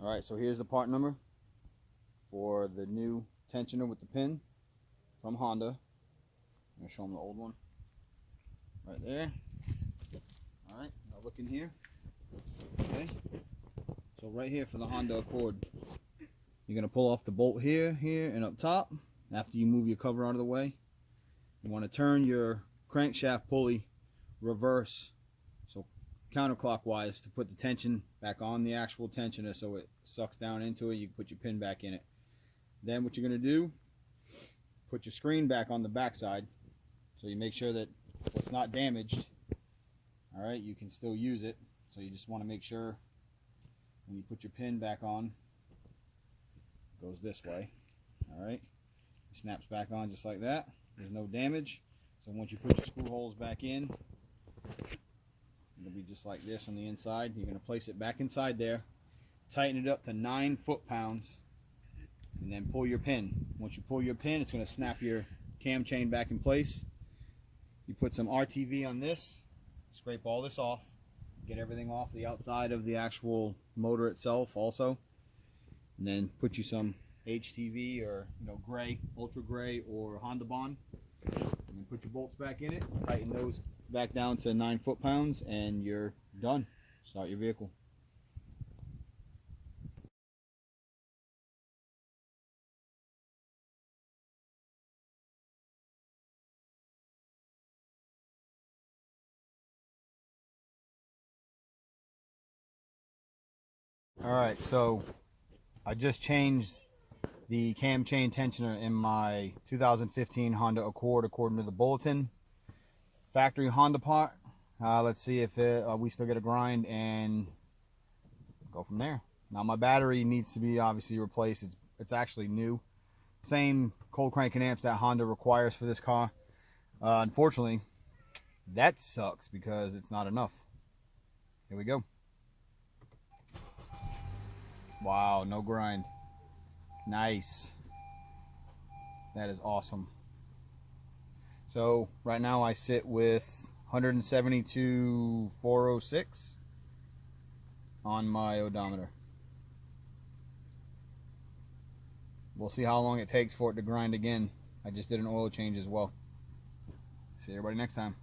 Alright, so here's the part number for the new tensioner with the pin from Honda. I'm going to show them the old one right there. Alright, now look in here. Okay, so right here for the Honda Accord, you're going to pull off the bolt here, and up top. After you move your cover out of the way, you want to turn your crankshaft pulley reverse, so counterclockwise, to put the tension back on the actual tensioner so it sucks down into it. You can put your pin back in it. Then what you're going to do, put your screen back on the back side so you make sure that it's not damaged. Alright, you can still use it, so you just want to make sure when you put your pin back on, it goes this way. Alright, it snaps back on just like that. There's no damage. So once you put your screw holes back in, it'll be just like this on the inside. You're going to place it back inside there, tighten it up to 9 foot-pounds, and then pull your pin. Once you pull your pin, it's going to snap your cam chain back in place. You put some RTV on this, scrape all this off, get everything off the outside of the actual motor itself also, and then put you some HTV or gray, ultra gray, or Honda Bond, and then put your bolts back in it, tighten those back down to 9 foot-pounds, and you're done. Start your vehicle. Alright, so I just changed the cam chain tensioner in my 2015 Honda Accord according to the Bulletin. Factory Honda part. Let's see if we still get a grind and go from there. Now my battery needs to be obviously replaced. It's actually new. Same cold cranking amps that Honda requires for this car. Unfortunately, that sucks because it's not enough. Here we go. Wow, no grind. Nice. That is awesome. So right now I sit with 172,406 on my odometer. We'll see how long it takes for it to grind again. I just did an oil change as well. See everybody next time.